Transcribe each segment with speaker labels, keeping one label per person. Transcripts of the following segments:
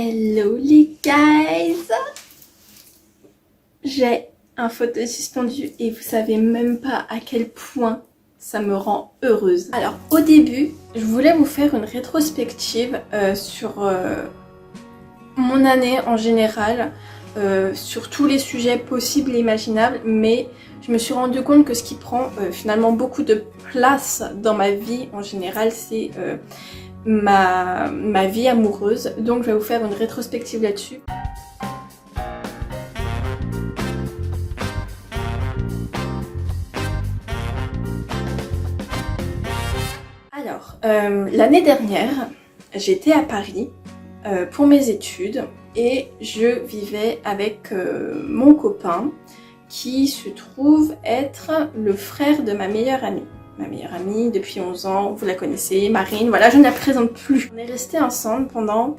Speaker 1: Hello les guys! J'ai un fauteuil suspendu et vous savez même pas à quel point ça me rend heureuse. Alors au début, je voulais vous faire une rétrospective sur mon année en général, sur tous les sujets possibles et imaginables, mais je me suis rendu compte que ce qui prend finalement beaucoup de place dans ma vie en général, c'est ma vie amoureuse. Donc je vais vous faire une rétrospective là-dessus. Alors, l'année dernière, j'étais à Paris pour mes études et je vivais avec mon copain qui se trouve être le frère de ma meilleure amie. Ma meilleure amie depuis 11 ans, vous la connaissez, Marine, voilà, je ne la présente plus. On est restés ensemble pendant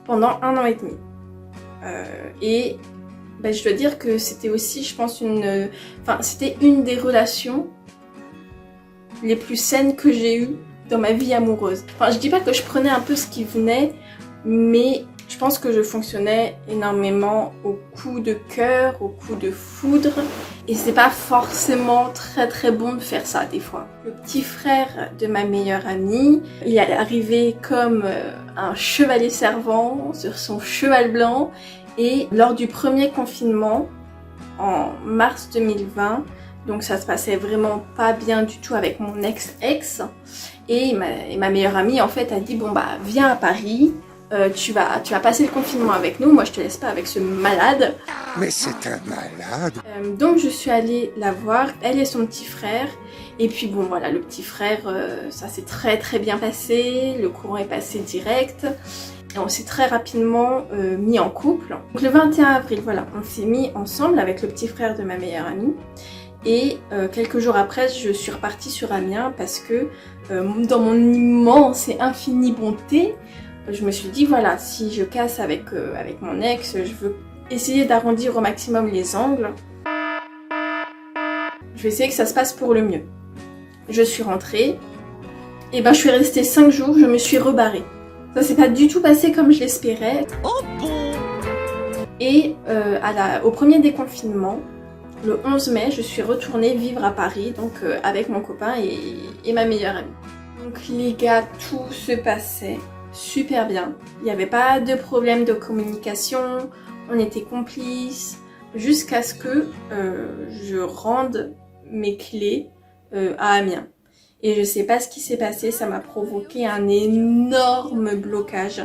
Speaker 1: 1 an et demi. Et ben, je dois dire que c'était aussi, je pense, c'était une des relations les plus saines que j'ai eues dans ma vie amoureuse. Enfin, je dis pas que je prenais un peu ce qui venait, mais je pense que je fonctionnais énormément au coup de cœur, au coup de foudre. Et c'est pas forcément très bon de faire ça des fois. Le petit frère de ma meilleure amie, il est arrivé comme un chevalier servant sur son cheval blanc. Et lors du premier confinement, en mars 2020, donc ça se passait vraiment pas bien du tout avec mon ex-ex. Et ma meilleure amie en fait a dit bon bah viens à Paris. Tu vas passer le confinement avec nous, moi je te laisse pas avec ce malade.
Speaker 2: Mais c'est un malade.
Speaker 1: Donc je suis allée la voir, elle et son petit frère. Et puis bon voilà, le petit frère, ça s'est très bien passé, le courant est passé direct. Et on s'est très rapidement mis en couple. Donc le 21 avril, voilà, on s'est mis ensemble avec le petit frère de ma meilleure amie. Et quelques jours après, je suis repartie sur Amiens parce que dans mon immense et infinie bonté, je me suis dit voilà, si je casse avec mon ex, je veux essayer d'arrondir au maximum les angles. Je vais essayer que ça se passe pour le mieux. Je suis rentrée, et ben je suis restée 5 jours, je me suis rebarrée. Ça s'est pas du tout passé comme je l'espérais.
Speaker 2: Oh bon.
Speaker 1: Et au premier déconfinement, le 11 mai, je suis retournée vivre à Paris, donc avec mon copain et ma meilleure amie. Donc les gars, tout se passait super bien. Il n'y avait pas de problème de communication, on était complices, jusqu'à ce que je rende mes clés à Amiens. Et je sais pas ce qui s'est passé, ça m'a provoqué un énorme blocage.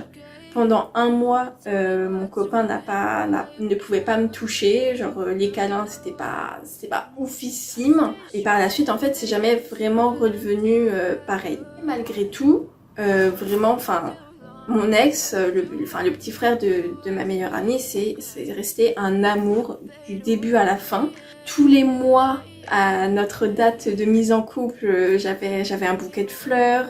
Speaker 1: Pendant 1 mois, mon copain ne pouvait pas me toucher, genre les câlins c'était pas oufissime. Et par la suite en fait c'est jamais vraiment redevenu pareil. Et malgré tout, vraiment, enfin, mon ex, le petit frère de ma meilleure amie, c'est resté un amour du début à la fin. Tous les mois, à notre date de mise en couple, j'avais un bouquet de fleurs.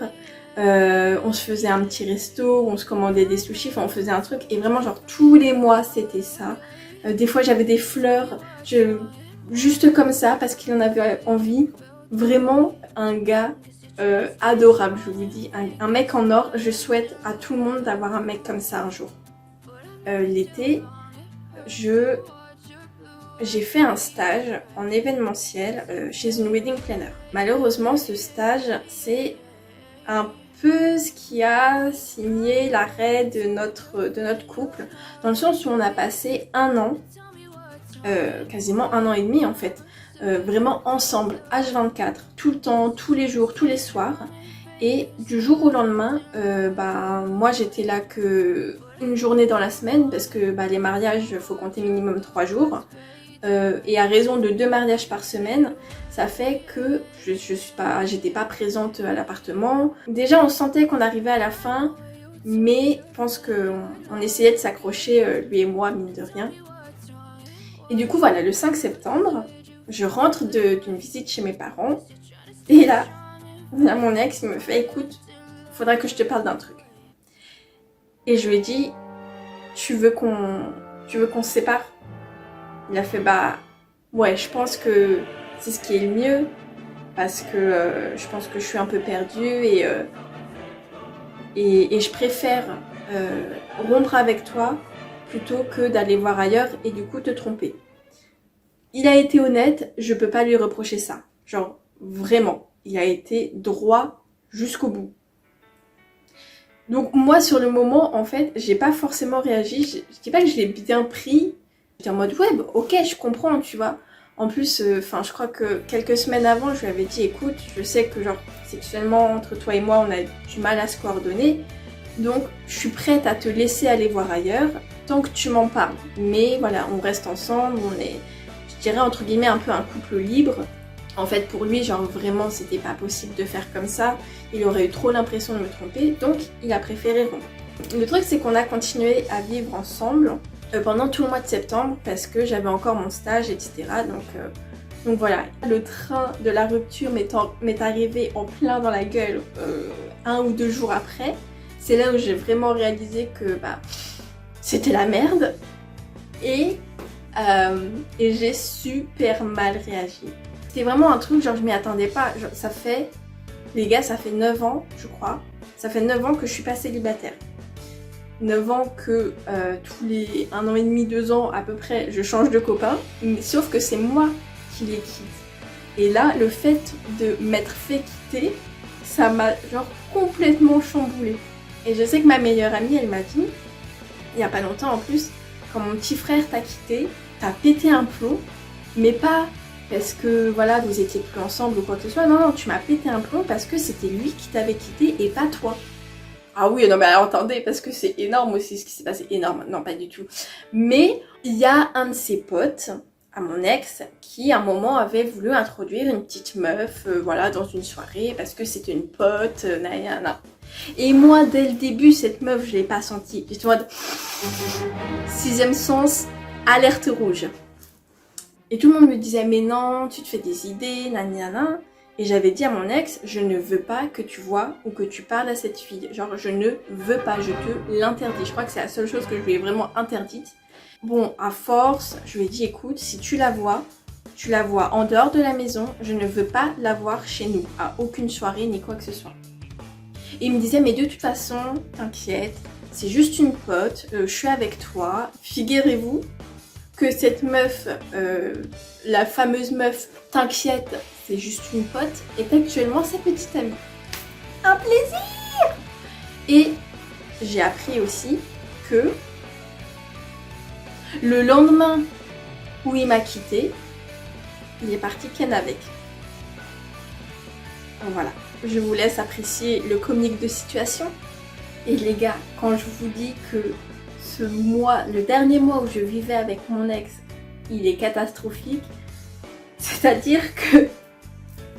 Speaker 1: On se faisait un petit resto, on se commandait des sushis, enfin on faisait un truc. Et vraiment, genre tous les mois, c'était ça. Des fois, j'avais des fleurs, juste comme ça, parce qu'il en avait envie. Vraiment, un gars adorable, je vous dis, un mec en or. Je souhaite à tout le monde d'avoir un mec comme ça un jour. L'été, j'ai fait un stage en événementiel chez une wedding planner. Malheureusement, ce stage, c'est un peu ce qui a signé l'arrêt de notre couple, dans le sens où on a passé 1 an, quasiment 1 an et demi en fait, vraiment ensemble, H24, tout le temps, tous les jours, tous les soirs. Et du jour au lendemain, moi j'étais là que une journée dans la semaine, parce que les mariages, il faut compter minimum 3 jours. Et à raison de 2 mariages par semaine, ça fait que j'étais pas présente à l'appartement. Déjà on sentait qu'on arrivait à la fin, mais je pense qu'on essayait de s'accrocher, lui et moi, mine de rien. Et du coup voilà, le 5 septembre, je rentre d'une visite chez mes parents, et là mon ex il me fait écoute, faudrait que je te parle d'un truc. Et je lui ai dit tu veux qu'on se sépare? Il a fait ouais, je pense que c'est ce qui est le mieux, parce que je pense que je suis un peu perdue et je préfère rompre avec toi plutôt que d'aller voir ailleurs et du coup te tromper. Il a été honnête, je peux pas lui reprocher ça. Genre, vraiment, il a été droit jusqu'au bout. Donc moi, sur le moment, en fait, j'ai pas forcément réagi. Je dis pas que je l'ai bien pris. J'étais en mode, ouais, bah, ok, je comprends, tu vois. En plus, je crois que quelques semaines avant, je lui avais dit, écoute, je sais que genre, sexuellement, entre toi et moi, on a du mal à se coordonner. Donc, je suis prête à te laisser aller voir ailleurs, tant que tu m'en parles. Mais voilà, on reste ensemble, on est, je dirais, entre guillemets, un peu un couple libre. En fait, pour lui, genre, vraiment, c'était pas possible de faire comme ça. Il aurait eu trop l'impression de me tromper, donc il a préféré rompre. Le truc, c'est qu'on a continué à vivre ensemble pendant tout le mois de septembre parce que j'avais encore mon stage, etc. Donc voilà, le train de la rupture m'est arrivé en plein dans la gueule 1 ou 2 jours après. C'est là où j'ai vraiment réalisé que c'était la merde et j'ai super mal réagi. C'était vraiment un truc, genre je m'y attendais pas. Genre, les gars, ça fait 9 ans, je crois. Ça fait 9 ans que je suis pas célibataire. 9 ans que tous les 1 an et demi, 2 ans à peu près, je change de copain. Sauf que c'est moi qui les quitte. Et là, le fait de m'être fait quitter, ça m'a genre complètement chamboulée. Et je sais que ma meilleure amie, elle m'a dit, il y a pas longtemps en plus, quand mon petit frère t'a quitté, t'as pété un plomb, mais pas parce que voilà, vous étiez plus ensemble ou quoi que ce soit. Non, tu m'as pété un plomb parce que c'était lui qui t'avait quitté et pas toi. Ah oui, non mais alors attendez, parce que c'est énorme aussi ce qui s'est passé. Énorme, non pas du tout. Mais il y a un de ses potes, à mon ex, qui à un moment avait voulu introduire une petite meuf, voilà, dans une soirée, parce que c'était une pote, nanana. Et moi, dès le début, cette meuf, je l'ai pas sentie. J'étais en mode 6e sens, alerte rouge. Et tout le monde me disait, mais non, tu te fais des idées, nanana. Et j'avais dit à mon ex, je ne veux pas que tu vois ou que tu parles à cette fille. Genre, je ne veux pas, je te l'interdis. Je crois que c'est la seule chose que je lui ai vraiment interdite. Bon, à force, je lui ai dit, écoute, si tu la vois en dehors de la maison. Je ne veux pas la voir chez nous, à aucune soirée ni quoi que ce soit. Et il me disait, mais de toute façon, t'inquiète, c'est juste une pote, je suis avec toi. Figurez-vous que cette meuf, la fameuse meuf, t'inquiète, c'est juste une pote, est actuellement sa petite amie. Un plaisir! Et j'ai appris aussi que le lendemain où il m'a quittée, il est parti ken avec. Voilà, je vous laisse apprécier le comique de situation. Et les gars, quand je vous dis que ce mois, le dernier mois où je vivais avec mon ex, il est catastrophique, c'est-à-dire que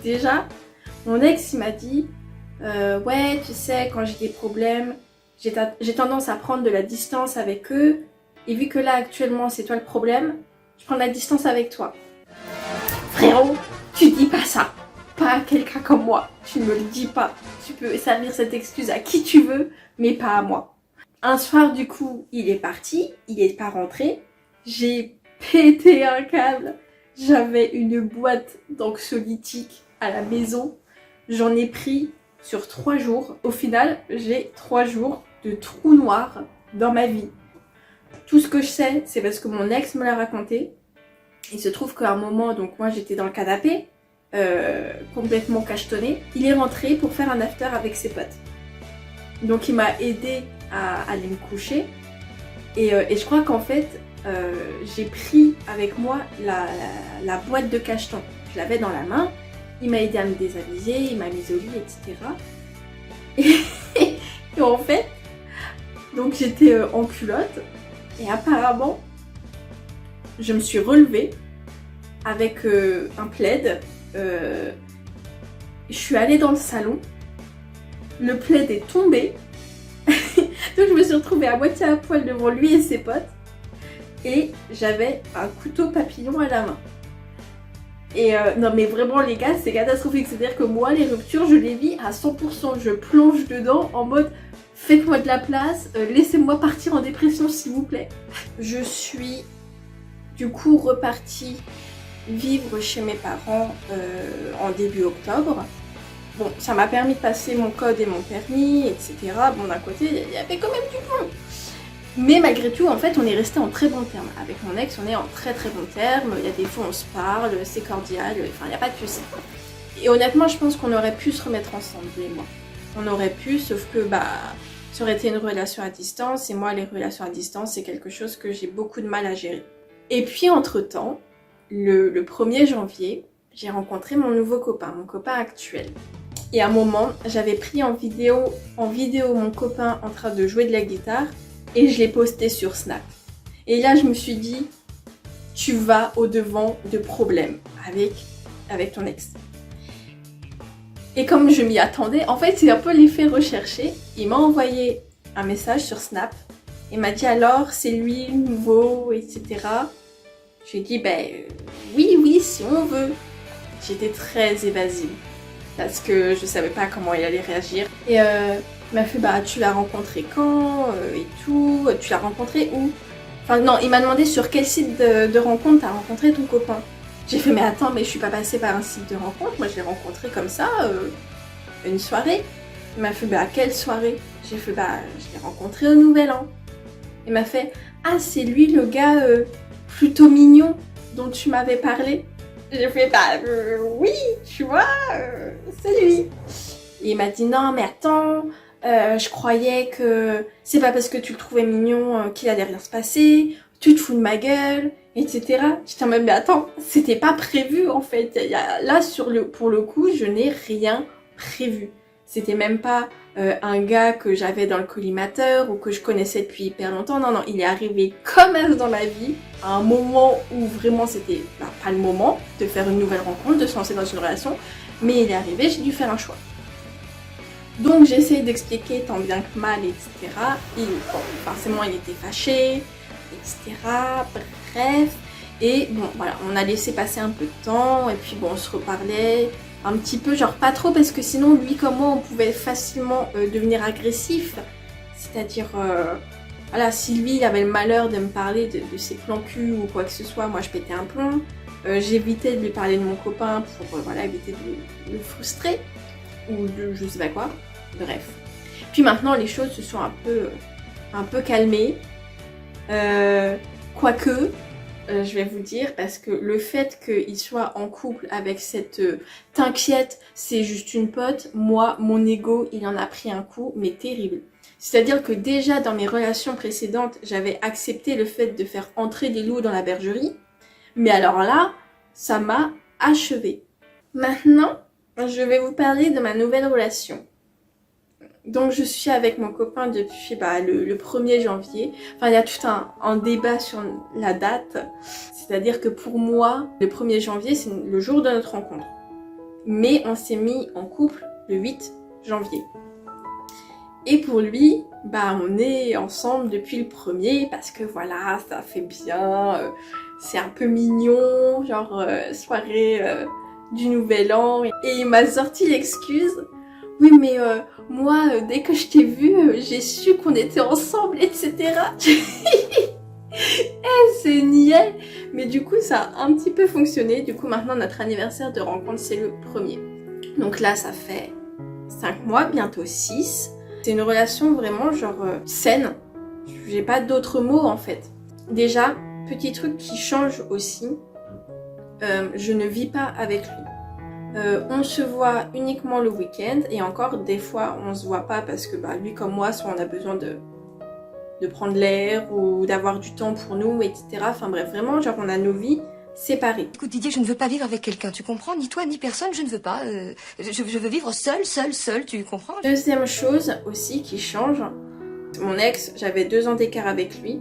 Speaker 1: déjà, mon ex il m'a dit ouais, tu sais, quand j'ai des problèmes, j'ai tendance à prendre de la distance avec eux, et vu que là actuellement c'est toi le problème, je prends de la distance avec toi. Frérot, tu dis pas ça, pas à quelqu'un comme moi, tu ne me le dis pas. Tu peux servir cette excuse à qui tu veux, mais pas à moi. Un soir du coup, il est parti, il est pas rentré, j'ai pété un câble, j'avais une boîte d'anxiolytiques à la maison, j'en ai pris sur 3 jours. Au final, j'ai 3 jours de trou noir dans ma vie. Tout ce que je sais, c'est parce que mon ex me l'a raconté. Il se trouve qu'à un moment, donc moi j'étais dans le canapé, complètement cachetonnée, il est rentré pour faire un after avec ses potes. Donc il m'a aidé à aller me coucher. Et je crois qu'en fait, j'ai pris avec moi la boîte de cacheton. Je l'avais dans la main. Il m'a aidé à me déshabiller, il m'a mise au lit, etc. Et en fait, donc j'étais en culotte. Et apparemment, je me suis relevée avec un plaid. Je suis allée dans le salon. Le plaid est tombé. Donc je me suis retrouvée à moitié à poil devant lui et ses potes. Et j'avais un couteau papillon à la main. Et non mais vraiment les gars, c'est catastrophique. C'est-à-dire que moi, les ruptures, je les vis à 100%. Je plonge dedans en mode faites-moi de la place, laissez-moi partir en dépression s'il vous plaît. Je suis du coup repartie vivre chez mes parents en début octobre. Bon, ça m'a permis de passer mon code et mon permis, etc. Bon, d'un côté, il y avait quand même du bon. Mais malgré tout, en fait, on est resté en très bons termes. Avec mon ex, on est en très très bons termes. Il y a des fois, on se parle, c'est cordial, enfin, il n'y a pas de soucis. Et honnêtement, je pense qu'on aurait pu se remettre ensemble, lui et moi. On aurait pu, sauf que, ça aurait été une relation à distance. Et moi, les relations à distance, c'est quelque chose que j'ai beaucoup de mal à gérer. Et puis, entre-temps, le 1er janvier, j'ai rencontré mon nouveau copain, mon copain actuel. Et à un moment, j'avais pris en vidéo mon copain en train de jouer de la guitare et je l'ai posté sur Snap. Et là, je me suis dit, tu vas au-devant de problèmes avec ton ex. Et comme je m'y attendais, en fait, c'est un peu l'effet recherché. Il m'a envoyé un message sur Snap. Il m'a dit alors, c'est lui, nouveau, etc. Je lui ai dit, oui, si on veut. J'étais très évasive parce que je savais pas comment il allait réagir. Et il m'a fait, tu l'as rencontré quand et tout, tu l'as rencontré où? Enfin non, il m'a demandé sur quel site de rencontre t'as rencontré ton copain. J'ai fait, mais attends, mais je suis pas passée par un site de rencontre, moi je l'ai rencontré comme ça, une soirée. Il m'a fait, à quelle soirée? J'ai fait, je l'ai rencontré au Nouvel An. Il m'a fait, ah c'est lui le gars plutôt mignon dont tu m'avais parlé. J'ai fait, oui, tu vois, c'est lui. Et il m'a dit, non mais attends, je croyais que c'est pas parce que tu le trouvais mignon qu'il allait rien se passer, tu te fous de ma gueule, etc. J'étais en mode, mais attends, c'était pas prévu en fait. Là, pour le coup, je n'ai rien prévu. C'était même pas un gars que j'avais dans le collimateur ou que je connaissais depuis hyper longtemps. Non, il est arrivé comme ça dans ma vie, à un moment où vraiment c'était pas le moment de faire une nouvelle rencontre, de se lancer dans une relation, mais il est arrivé, j'ai dû faire un choix. Donc j'essaye d'expliquer tant bien que mal, etc. Forcément il était fâché, etc. Bref. Et bon, voilà, on a laissé passer un peu de temps, et puis bon, on se reparlait un petit peu, genre pas trop, parce que sinon, lui comme moi, on pouvait facilement devenir agressif. C'est-à-dire, voilà, si lui, il avait le malheur de me parler de ses plans cul ou quoi que ce soit, moi je pétais un plomb. J'évitais de lui parler de mon copain pour, éviter de le frustrer, ou de je sais pas quoi. Bref. Puis maintenant, les choses se sont un peu calmées. Quoique, je vais vous dire, parce que le fait qu'il soit en couple avec cette t'inquiète, c'est juste une pote, moi, mon ego, il en a pris un coup, mais terrible. C'est-à-dire que déjà dans mes relations précédentes, j'avais accepté le fait de faire entrer des loups dans la bergerie, mais alors là, ça m'a achevée. Maintenant, je vais vous parler de ma nouvelle relation. Donc je suis avec mon copain depuis le 1er janvier. Enfin, il y a tout un débat sur la date. C'est-à-dire que pour moi, le 1er janvier, c'est le jour de notre rencontre. Mais on s'est mis en couple le 8 janvier. Et pour lui, on est ensemble depuis le 1er parce que voilà, ça fait bien. C'est un peu mignon, genre soirée du Nouvel An. Et il m'a sorti l'excuse. Oui, mais moi, dès que je t'ai vu, j'ai su qu'on était ensemble, etc. C'est niais. Mais du coup, ça a un petit peu fonctionné. Du coup, maintenant, notre anniversaire de rencontre, c'est le 1er. Donc là, ça fait 5 mois, bientôt 6. C'est une relation vraiment, saine. J'ai pas d'autres mots, en fait. Déjà, petit truc qui change aussi, je ne vis pas avec lui. On se voit uniquement le week-end et encore des fois on se voit pas parce que lui comme moi soit on a besoin de prendre l'air ou d'avoir du temps pour nous, etc. Enfin bref, vraiment on a nos vies séparées.
Speaker 3: Écoute Didier, je ne veux pas vivre avec quelqu'un, tu comprends? Ni toi ni personne, je ne veux pas. Je veux vivre seule, tu comprends?
Speaker 1: Deuxième chose aussi qui change, mon ex, j'avais 2 ans d'écart avec lui.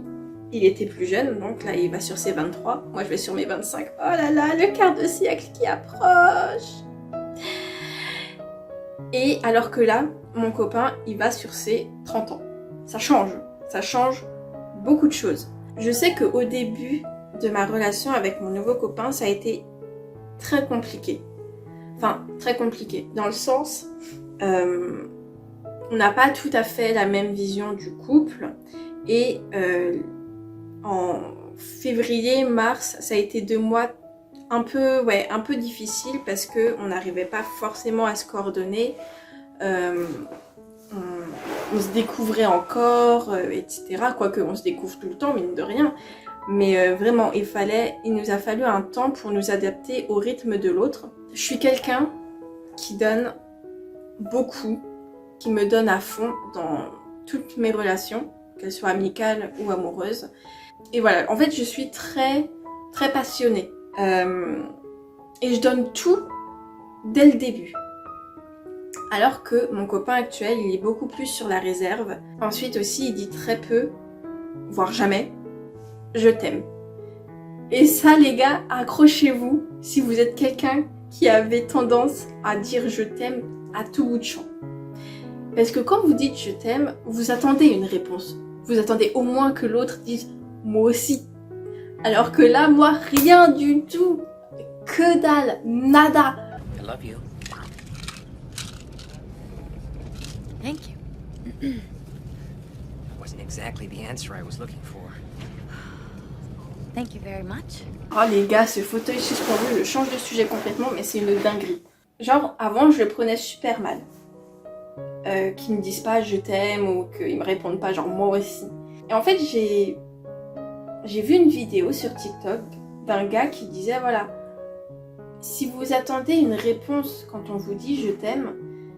Speaker 1: Il était plus jeune, donc là il va sur ses 23, moi je vais sur mes 25. Oh là là, le quart de siècle qui approche. Et alors que là, mon copain, il va sur ses 30 ans. Ça change beaucoup de choses. Je sais qu'au début de ma relation avec mon nouveau copain, ça a été très compliqué. Enfin, très compliqué, dans le sens, on n'a pas tout à fait la même vision du couple. Et en février, mars, ça a été 2 mois un peu, ouais, un peu difficile parce qu'on n'arrivait pas forcément à se coordonner. On se découvrait encore, etc. Quoique on se découvre tout le temps, mine de rien. Mais vraiment, il nous a fallu un temps pour nous adapter au rythme de l'autre. Je suis quelqu'un qui donne beaucoup, qui me donne à fond dans toutes mes relations, qu'elles soient amicales ou amoureuses. Et voilà, en fait, je suis très, très passionnée. Et je donne tout dès le début. Alors que mon copain actuel, il est beaucoup plus sur la réserve. Ensuite aussi, il dit très peu, voire jamais, je t'aime. Et ça, les gars, accrochez-vous si vous êtes quelqu'un qui avait tendance à dire je t'aime à tout bout de champ. Parce que quand vous dites je t'aime, vous attendez une réponse. Vous attendez au moins que l'autre dise moi aussi. Alors que là, moi, rien du tout. Que dalle, nada.
Speaker 4: I love you.
Speaker 5: Thank you.
Speaker 4: That wasn't exactly the answer I was looking for.
Speaker 5: Thank you very much.
Speaker 1: Oh les gars, ce fauteuil suspendu, je change de sujet complètement, mais c'est une dinguerie. Genre, avant, je le prenais super mal. Qu'ils me disent pas je t'aime ou qu'ils me répondent pas genre moi aussi. Et en fait, j'ai vu une vidéo sur TikTok d'un gars qui disait voilà, si vous attendez une réponse quand on vous dit je t'aime,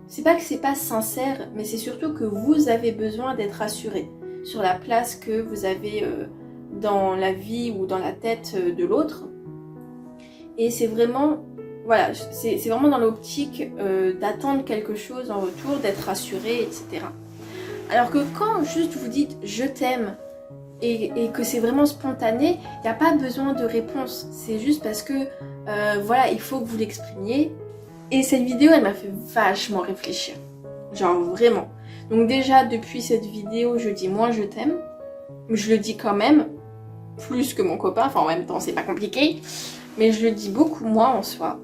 Speaker 1: c'est pas que c'est pas sincère, mais c'est surtout que vous avez besoin d'être rassuré sur la place que vous avez dans la vie ou dans la tête de l'autre. Et c'est vraiment, voilà, c'est vraiment dans l'optique d'attendre quelque chose en retour, d'être rassuré, etc. Alors que quand juste vous dites je t'aime et que c'est vraiment spontané, il n'y a pas besoin de réponse. C'est juste parce que voilà, il faut que vous l'exprimiez. Et cette vidéo, elle m'a fait vachement réfléchir. Genre vraiment. Donc déjà, depuis cette vidéo, je dis moi je t'aime. Je le dis quand même, plus que mon copain. Enfin, en même temps, c'est pas compliqué. Mais je le dis beaucoup moins en soi.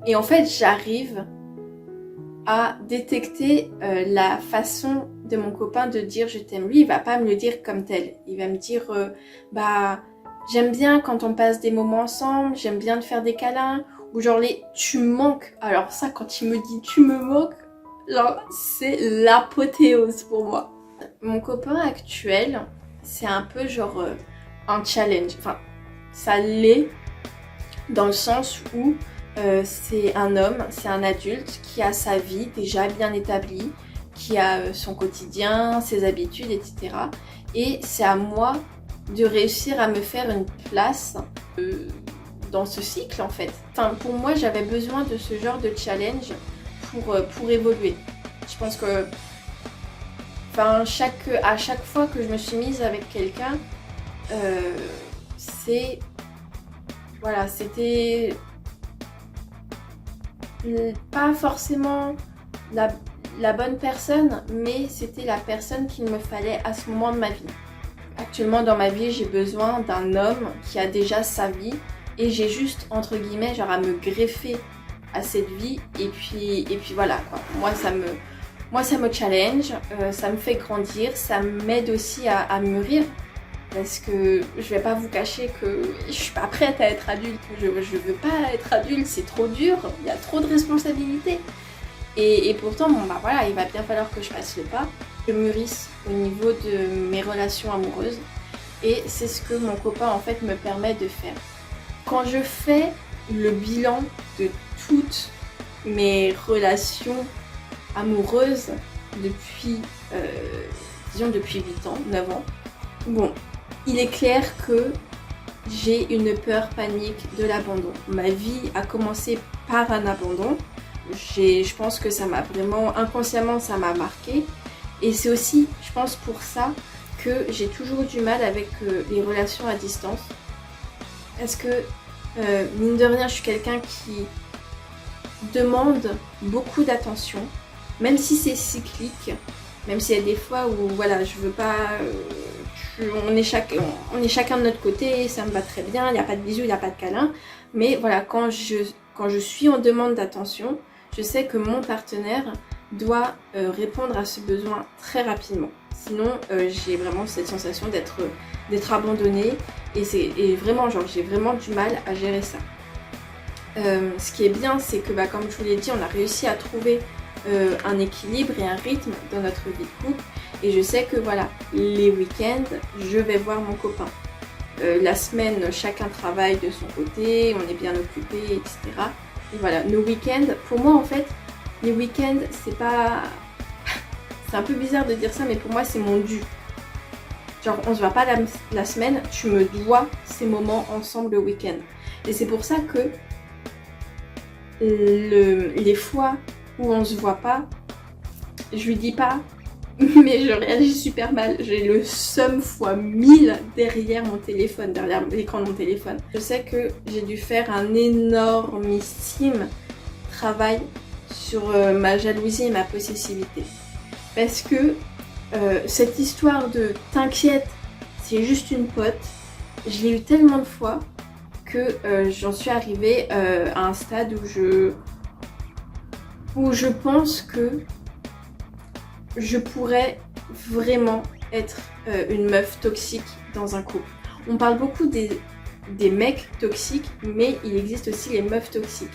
Speaker 1: Et en fait, j'arrive à détecter la façon de mon copain de dire je t'aime. Lui, il va pas me le dire comme tel. Il va me dire bah j'aime bien quand on passe des moments ensemble, j'aime bien te faire des câlins, ou genre les tu me manques. Alors ça, quand il me dit tu me manques, genre c'est l'apothéose pour moi. Mon copain actuel, c'est un peu genre un challenge. Enfin, ça l'est dans le sens où c'est un homme, c'est un adulte qui a sa vie déjà bien établie, qui a son quotidien, ses habitudes, etc. Et c'est à moi de réussir à me faire une place dans ce cycle en fait. Enfin, pour moi, j'avais besoin de ce genre de challenge pour évoluer. Je pense que enfin, à chaque fois que je me suis mise avec quelqu'un, voilà, c'était pas forcément la bonne personne, mais c'était la personne qu'il me fallait à ce moment de ma vie. Actuellement dans ma vie, j'ai besoin d'un homme qui a déjà sa vie et j'ai juste entre guillemets genre à me greffer à cette vie et puis voilà quoi. Moi ça me challenge, ça me fait grandir, ça m'aide aussi à mûrir. Parce que je vais pas vous cacher que je suis pas prête à être adulte. Je veux pas être adulte, c'est trop dur, il y a trop de responsabilités. Et pourtant, bon bah voilà, il va bien falloir que je fasse le pas. Je mûrisse au niveau de mes relations amoureuses. Et c'est ce que mon copain en fait me permet de faire. Quand je fais le bilan de toutes mes relations amoureuses depuis, disons depuis 8 ans, 9 ans, bon, il est clair que j'ai une peur panique de l'abandon. Ma vie a commencé par un abandon. Je pense que ça m'a vraiment, inconsciemment, ça m'a marqué. Et c'est aussi, je pense, pour ça que j'ai toujours du mal avec les relations à distance. Parce que, mine de rien, je suis quelqu'un qui demande beaucoup d'attention. Même si c'est cyclique, même s'il y a des fois où, voilà, je veux pas... on est chacun de notre côté, ça me va très bien, il n'y a pas de bisous, il n'y a pas de câlins. Mais voilà, quand je suis en demande d'attention, je sais que mon partenaire doit répondre à ce besoin très rapidement. Sinon, j'ai vraiment cette sensation d'être abandonnée et vraiment, genre, j'ai vraiment du mal à gérer ça. Ce qui est bien, c'est que comme je vous l'ai dit, on a réussi à trouver un équilibre et un rythme dans notre vie de couple. Et je sais que voilà, les week-ends, je vais voir mon copain. La semaine, chacun travaille de son côté, on est bien occupé, etc. Et voilà, nos week-ends, pour moi en fait, les week-ends, c'est pas... c'est un peu bizarre de dire ça, mais pour moi c'est mon dû. Genre on se voit pas la semaine, tu me dois ces moments ensemble le week-end. Et c'est pour ça que les fois où on se voit pas, je lui dis pas, mais je réagis super mal. J'ai le seum fois 1000 derrière mon téléphone, derrière l'écran de mon téléphone. Je sais que j'ai dû faire un énormissime travail sur ma jalousie et ma possessivité. Parce que cette histoire de t'inquiète, c'est juste une pote, je l'ai eu tellement de fois que j'en suis arrivée à un stade où je pense que je pourrais vraiment être une meuf toxique dans un couple. On parle beaucoup des mecs toxiques, mais il existe aussi les meufs toxiques.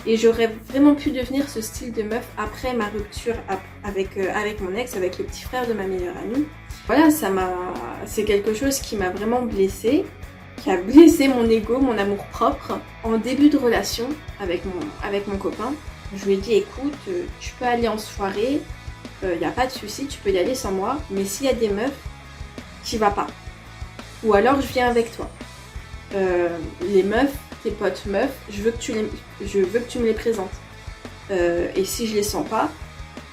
Speaker 1: Et j'aurais vraiment pu devenir ce style de meuf après ma rupture avec mon ex, avec le petit frère de ma meilleure amie. Voilà, c'est quelque chose qui m'a vraiment blessée, qui a blessé mon ego, mon amour propre. En début de relation avec mon copain, je lui ai dit écoute, tu peux aller en soirée, y a pas de souci, tu peux y aller sans moi, mais s'il y a des meufs, t'y vas pas. Ou alors je viens avec toi. Les meufs, tes potes meufs, je veux que tu me les présentes. Et si je les sens pas,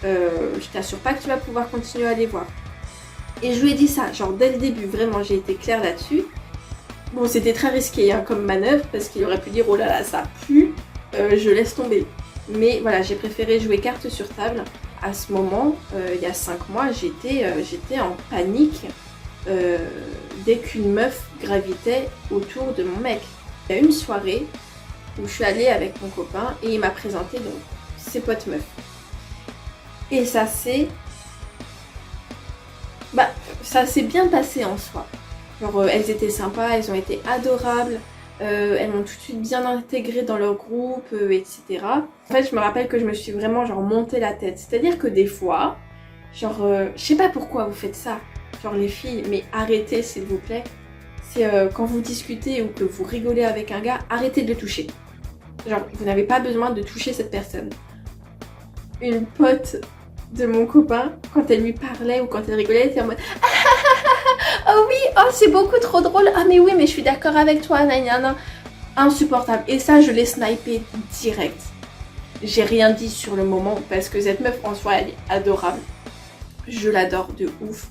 Speaker 1: je t'assure pas que tu vas pouvoir continuer à les voir. Et je lui ai dit ça, genre dès le début, vraiment j'ai été claire là-dessus. Bon, c'était très risqué comme manœuvre, parce qu'il aurait pu dire oh là là, ça pue, je laisse tomber. Mais voilà, j'ai préféré jouer carte sur table. À ce moment, il y a 5 mois, j'étais en panique dès qu'une meuf gravitait autour de mon mec. Il y a une soirée où je suis allée avec mon copain et il m'a présenté donc ses potes meufs. Et ça s'est bien passé en soi. Genre, elles étaient sympas, elles ont été adorables. Elles m'ont tout de suite bien intégrée dans leur groupe, etc. En fait, je me rappelle que je me suis vraiment genre monté la tête. C'est-à-dire que des fois, genre, je sais pas pourquoi vous faites ça, genre les filles, mais arrêtez s'il vous plaît. C'est quand vous discutez ou que vous rigolez avec un gars, arrêtez de le toucher. Genre, vous n'avez pas besoin de toucher cette personne. Une pote de mon copain, quand elle lui parlait ou quand elle rigolait, elle était en mode oh oui, oh c'est beaucoup trop drôle, ah mais oui mais je suis d'accord avec toi, nanana. Insupportable. Et ça je l'ai snipé direct. J'ai rien dit sur le moment parce que cette meuf en soi elle est adorable. Je l'adore de ouf.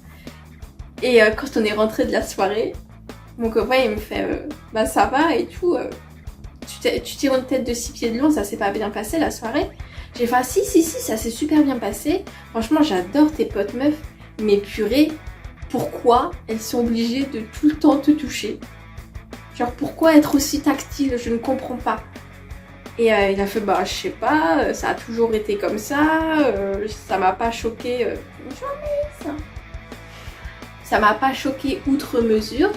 Speaker 1: Et quand on est rentré de la soirée, mon copain il me fait bah ça va et tout, tu tires une tête de 6 pieds de long, ça s'est pas bien passé la soirée. J'ai fait si ça s'est super bien passé. Franchement j'adore tes potes meufs, mais purée, pourquoi elles sont obligées de tout le temps te toucher? Genre pourquoi être aussi tactile? Je ne comprends pas. Et il a fait bah je sais pas, ça a toujours été comme ça, ça m'a pas choqué, jamais ça. Ça m'a pas choqué outre mesure.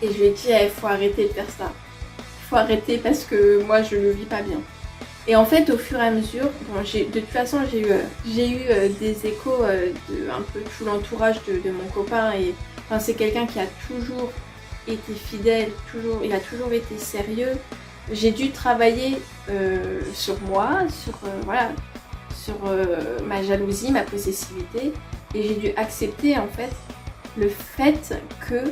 Speaker 1: Et je lui ai dit il faut arrêter de faire ça. Il faut arrêter parce que moi je le vis pas bien. Et en fait, au fur et à mesure, bon, de toute façon, j'ai eu des échos de un peu tout l'entourage de mon copain. Et enfin, c'est quelqu'un qui a toujours été fidèle, il a toujours été sérieux. J'ai dû travailler sur moi, sur ma jalousie, ma possessivité. Et j'ai dû accepter en fait le fait que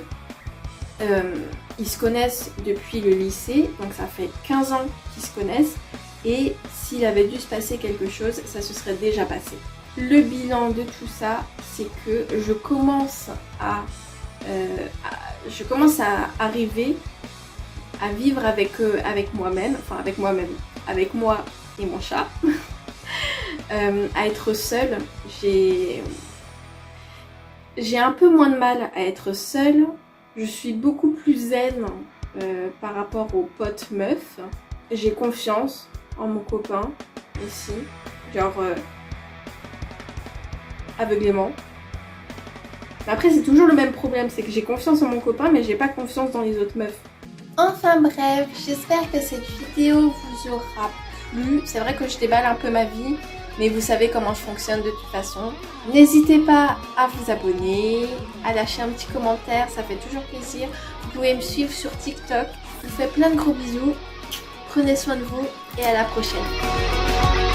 Speaker 1: ils se connaissent depuis le lycée. Donc ça fait 15 ans qu'ils se connaissent. Et s'il avait dû se passer quelque chose, ça se serait déjà passé. Le bilan de tout ça, c'est que je commence à arriver à vivre avec moi-même, avec moi et mon chat, à être seule. J'ai un peu moins de mal à être seule. Je suis beaucoup plus zen par rapport aux potes meufs. J'ai confiance en mon copain aussi, genre aveuglément. Après c'est toujours le même problème, c'est que j'ai confiance en mon copain mais j'ai pas confiance dans les autres meufs. Enfin bref, j'espère que cette vidéo vous aura plu. C'est vrai que je déballe un peu ma vie, mais vous savez comment je fonctionne de toute façon. N'hésitez pas à vous abonner, à lâcher un petit commentaire, ça fait toujours plaisir. Vous pouvez me suivre sur TikTok. Je vous fais plein de gros bisous. Prenez soin de vous et à la prochaine.